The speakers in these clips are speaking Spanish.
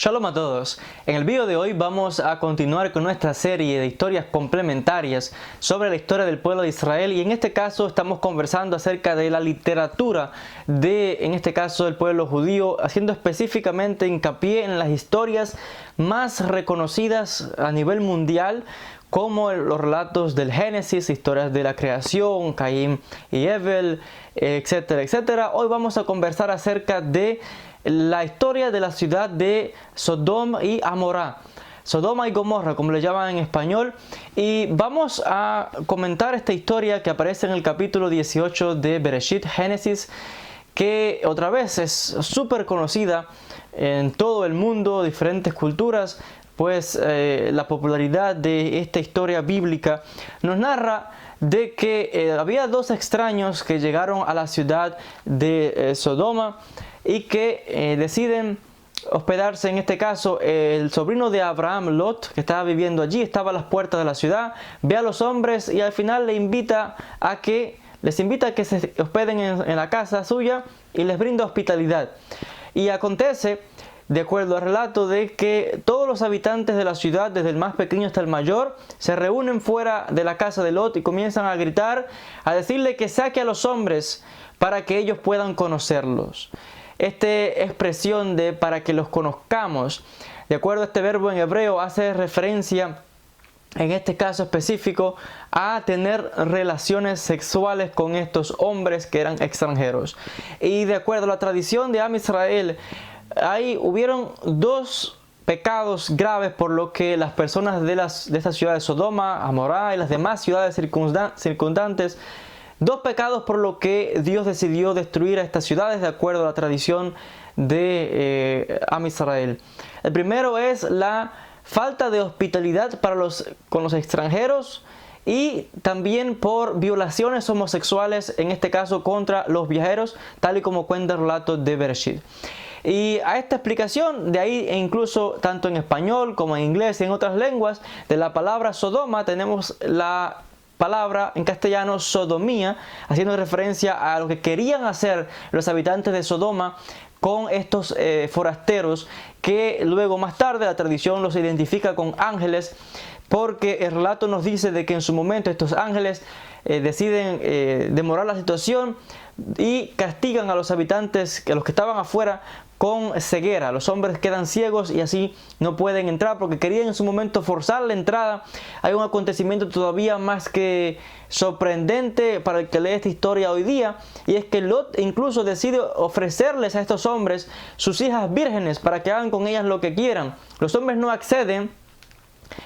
Shalom a todos. En el video de hoy vamos a continuar con nuestra serie de historias complementarias sobre la historia del pueblo de Israel, y en este caso estamos conversando acerca de la literatura en este caso del pueblo judío, haciendo específicamente hincapié en las historias más reconocidas a nivel mundial, como los relatos del Génesis, historias de la creación, Caín y Abel, etcétera, etcétera. Hoy vamos a conversar acerca de la historia de la ciudad de Sodoma y Amorá, Sodoma y Gomorra, como le llaman en español, y vamos a comentar esta historia que aparece en el capítulo 18 de Bereshit, Génesis, que otra vez es súper conocida en todo el mundo, diferentes culturas, pues la popularidad de esta historia bíblica nos narra de que había dos extraños que llegaron a la ciudad de Sodoma y que deciden hospedarse. En este caso, el sobrino de Abraham, Lot, que estaba viviendo allí, estaba a las puertas de la ciudad, ve a los hombres y al final les invita a que se hospeden en la casa suya y les brinda hospitalidad. Y acontece, de acuerdo al relato, de que todos los habitantes de la ciudad, desde el más pequeño hasta el mayor, se reúnen fuera de la casa de Lot y comienzan a gritar, a decirle que saque a los hombres para que ellos puedan conocerlos. Esta expresión de para que los conozcamos, de acuerdo a este verbo en hebreo, hace referencia, en este caso específico, a tener relaciones sexuales con estos hombres que eran extranjeros. Y de acuerdo a la tradición de Am Israel, hubieron dos pecados graves por lo que las personas de esta ciudad de Sodoma, Amorá y las demás ciudades circundantes, dos pecados por lo que Dios decidió destruir a estas ciudades de acuerdo a la tradición de Am Israel. El primero es la falta de hospitalidad con los extranjeros, y también por violaciones homosexuales, en este caso contra los viajeros, tal y como cuenta el relato de Bereshit. Y a esta explicación, de ahí e incluso tanto en español como en inglés y en otras lenguas, de la palabra Sodoma tenemos la palabra en castellano sodomía, haciendo referencia a lo que querían hacer los habitantes de Sodoma con estos forasteros, que luego más tarde la tradición los identifica con ángeles, porque el relato nos dice de que en su momento estos ángeles deciden demorar la situación y castigan a los habitantes, a los que estaban afuera, con ceguera. Los hombres quedan ciegos y así no pueden entrar, porque querían en su momento forzar la entrada. Hay un acontecimiento todavía más que sorprendente para el que lee esta historia hoy día, y es que Lot incluso decide ofrecerles a estos hombres sus hijas vírgenes para que hagan con ellas lo que quieran. Los hombres no acceden,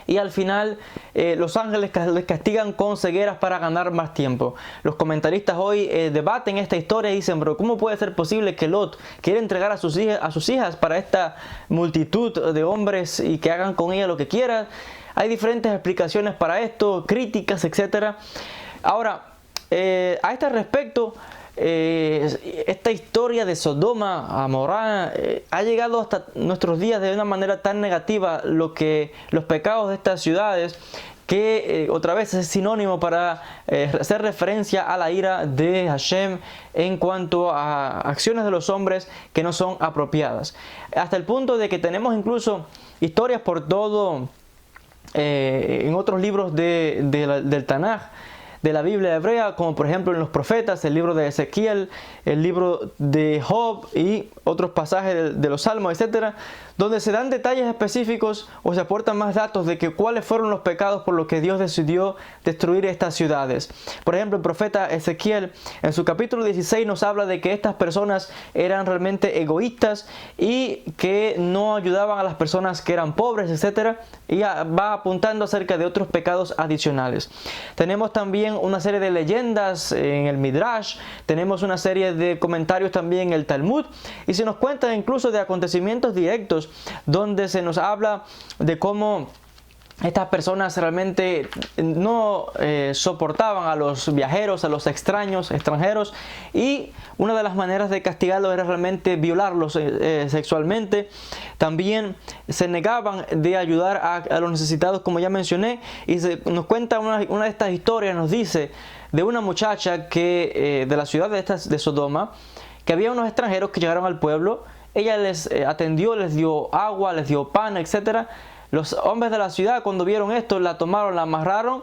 y al final los ángeles les castigan con cegueras para ganar más tiempo. Los comentaristas hoy debaten esta historia y dicen, pero ¿cómo puede ser posible que Lot quiera entregar a sus hijas para esta multitud de hombres y que hagan con ellas lo que quieran? Hay diferentes explicaciones para esto, críticas, etc. Ahora, a este respecto, esta historia de Sodoma, Amorá, ha llegado hasta nuestros días de una manera tan negativa, los pecados de estas ciudades, que otra vez es sinónimo para hacer referencia a la ira de Hashem en cuanto a acciones de los hombres que no son apropiadas. Hasta el punto de que tenemos incluso historias por todo en otros libros del Tanaj, de la Biblia hebrea, como por ejemplo en los profetas, el libro de Ezequiel, el libro de Job y otros pasajes de los Salmos, etcétera, donde se dan detalles específicos o se aportan más datos de que cuáles fueron los pecados por los que Dios decidió destruir estas ciudades. Por ejemplo, el profeta Ezequiel en su capítulo 16 nos habla de que estas personas eran realmente egoístas y que no ayudaban a las personas que eran pobres, etcétera, y va apuntando acerca de otros pecados adicionales. Tenemos también una serie de leyendas en el Midrash, tenemos una serie de comentarios también en el Talmud, y se nos cuenta incluso de acontecimientos directos donde se nos habla de cómo estas personas realmente no soportaban a los viajeros, a los extranjeros, y una de las maneras de castigarlos era realmente violarlos sexualmente. También se negaban de ayudar a los necesitados, como ya mencioné, y nos cuenta una de estas historias, nos dice de una muchacha que de la ciudad de Sodoma, que había unos extranjeros que llegaron al pueblo ella les atendió, les dio agua, les dio pan, etc. Los hombres de la ciudad, cuando vieron esto, la tomaron, la amarraron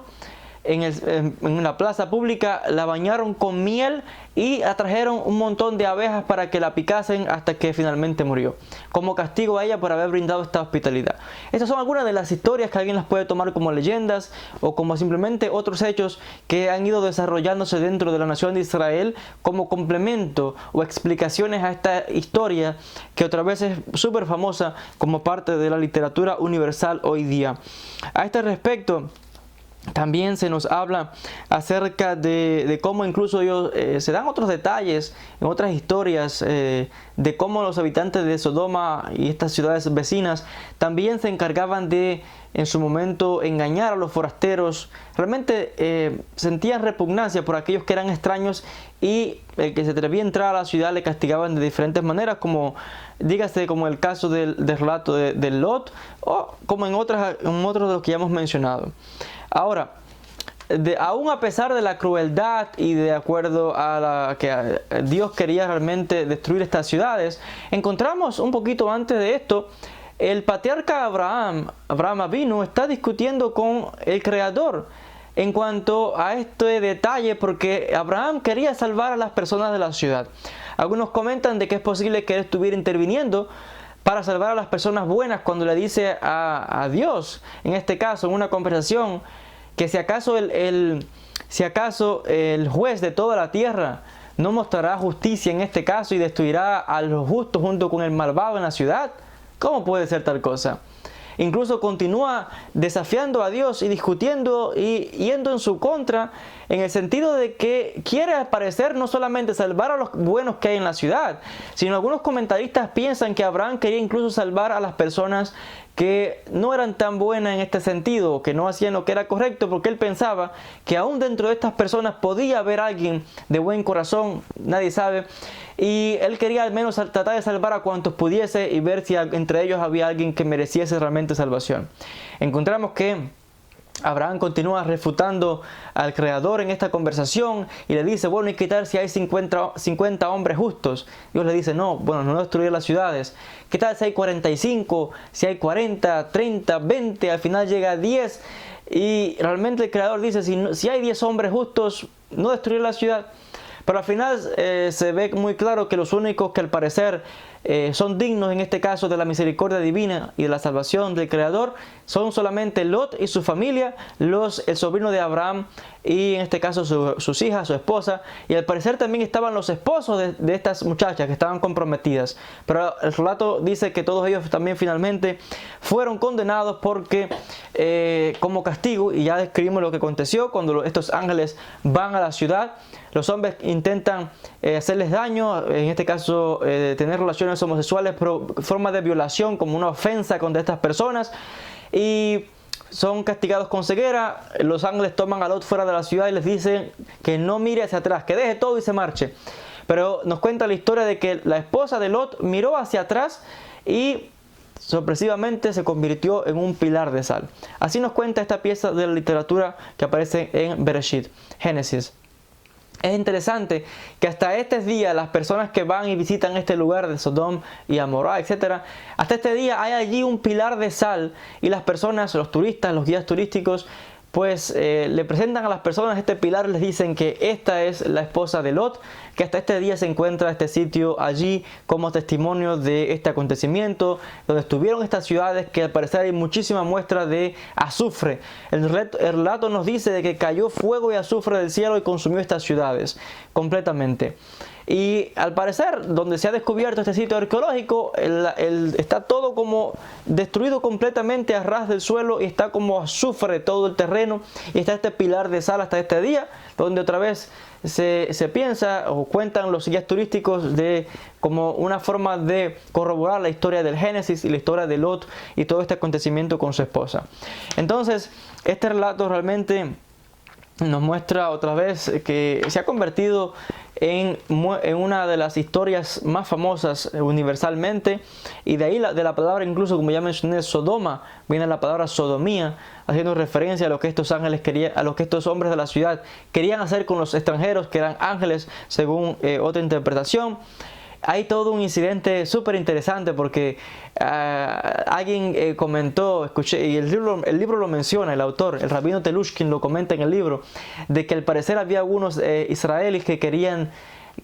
en una plaza pública, la bañaron con miel y atrajeron un montón de abejas para que la picasen hasta que finalmente murió, como castigo a ella por haber brindado esta hospitalidad. Estas son algunas de las historias que alguien las puede tomar como leyendas o como simplemente otros hechos que han ido desarrollándose dentro de la nación de Israel como complemento o explicaciones a esta historia que otra vez es súper famosa como parte de la literatura universal hoy día. A este respecto, también se nos habla acerca de cómo incluso ellos se dan otros detalles en otras historias de cómo los habitantes de Sodoma y estas ciudades vecinas también se encargaban de en su momento engañar a los forasteros. Realmente sentían repugnancia por aquellos que eran extraños y el que se atrevía a entrar a la ciudad le castigaban de diferentes maneras, como dígase como el caso del relato de Lot o como en otros de los que ya hemos mencionado. Ahora, aún a pesar de la crueldad y de acuerdo a la que Dios quería realmente destruir estas ciudades, encontramos un poquito antes de esto, el patriarca Abraham Avinu, está discutiendo con el Creador en cuanto a este detalle, porque Abraham quería salvar a las personas de la ciudad. Algunos comentan de que es posible que él estuviera interviniendo para salvar a las personas buenas cuando le dice a Dios, en este caso en una conversación, que si acaso el juez de toda la tierra no mostrará justicia en este caso y destruirá a los justos junto con el malvado en la ciudad. ¿Cómo puede ser tal cosa? Incluso continúa desafiando a Dios y discutiendo y yendo en su contra, en el sentido de que quiere al parecer no solamente salvar a los buenos que hay en la ciudad, sino algunos comentaristas piensan que Abraham quería incluso salvar a las personas que no eran tan buenas en este sentido, que no hacían lo que era correcto, porque él pensaba que aún dentro de estas personas podía haber alguien de buen corazón, nadie sabe, y él quería al menos tratar de salvar a cuantos pudiese y ver si entre ellos había alguien que mereciese realmente salvación. Encontramos que Abraham continúa refutando al Creador en esta conversación y le dice, bueno, ¿y qué tal si hay 50 hombres justos? Dios le dice, no, bueno, no destruir las ciudades. ¿Qué tal si hay 45, si hay 40, 30, 20, al final llega a 10? Y realmente el Creador dice, si hay 10 hombres justos, no destruir la ciudad. Pero al final se ve muy claro que los únicos que al parecer son dignos en este caso de la misericordia divina y de la salvación del Creador son solamente Lot y su familia, el sobrino de Abraham y en este caso sus hijas, su esposa, y al parecer también estaban los esposos de estas muchachas que estaban comprometidas. Pero el relato dice que todos ellos también finalmente fueron condenados porque como castigo, y ya describimos lo que aconteció cuando estos ángeles van a la ciudad. Los hombres intentan hacerles daño, en este caso tener relaciones homosexuales, pero forma de violación como una ofensa contra estas personas, y son castigados con ceguera. Los ángeles toman a Lot fuera de la ciudad y les dicen que no mire hacia atrás, que deje todo y se marche. Pero nos cuenta la historia de que la esposa de Lot miró hacia atrás y sorpresivamente se convirtió en un pilar de sal. Así nos cuenta esta pieza de la literatura que aparece en Bereshit, Génesis. Es interesante que hasta este día las personas que van y visitan este lugar de Sodom y Amorá, etc., hasta este día hay allí un pilar de sal y las personas, los turistas, los guías turísticos, pues le presentan a las personas este pilar, les dicen que esta es la esposa de Lot, que hasta este día se encuentra este sitio allí como testimonio de este acontecimiento, donde estuvieron estas ciudades, que al parecer hay muchísima muestra de azufre. El relato nos dice de que cayó fuego y azufre del cielo y consumió estas ciudades completamente. Y al parecer, donde se ha descubierto este sitio arqueológico, está todo como destruido completamente a ras del suelo y está como azufre todo el terreno, y está este pilar de sal hasta este día, donde otra vez se piensa o cuentan los guías turísticos de como una forma de corroborar la historia del Génesis y la historia de Lot y todo este acontecimiento con su esposa. Entonces, este relato realmente nos muestra otra vez que se ha convertido en una de las historias más famosas universalmente, y de ahí de la palabra, incluso como ya mencioné, Sodoma, viene la palabra sodomía, haciendo referencia a lo que estos ángeles querían, a lo que estos hombres de la ciudad querían hacer con los extranjeros que eran ángeles, según otra interpretación. hay todo un incidente súper interesante porque alguien comentó, escuché, y el libro lo menciona, el autor, el rabino Telushkin lo comenta en el libro, de que al parecer había algunos israelíes que querían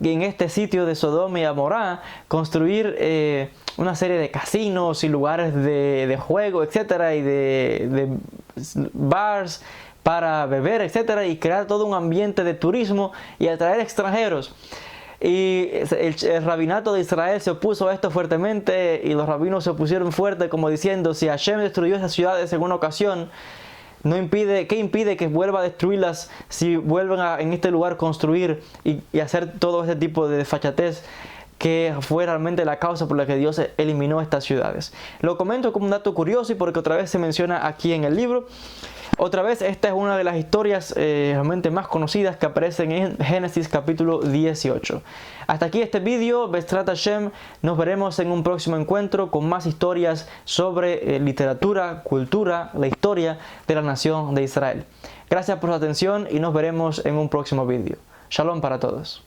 en este sitio de Sodoma y Amorá construir una serie de casinos y lugares de juego, etcétera, y de bars para beber, etcétera, y crear todo un ambiente de turismo y atraer extranjeros. Y el rabinato de Israel se opuso a esto fuertemente, y los rabinos se opusieron fuerte, como diciendo: si Hashem destruyó esas ciudades en una ocasión, ¿qué impide que vuelva a destruirlas si vuelven en este lugar construir y hacer todo este tipo de desfachatez que fue realmente la causa por la que Dios eliminó estas ciudades? Lo comento como un dato curioso y porque otra vez se menciona aquí en el libro. Otra vez, esta es una de las historias realmente más conocidas que aparecen en Génesis capítulo 18. Hasta aquí este vídeo, Be'ezrat Hashem. Nos veremos en un próximo encuentro con más historias sobre literatura, cultura, la historia de la nación de Israel. Gracias por su atención y nos veremos en un próximo vídeo. Shalom para todos.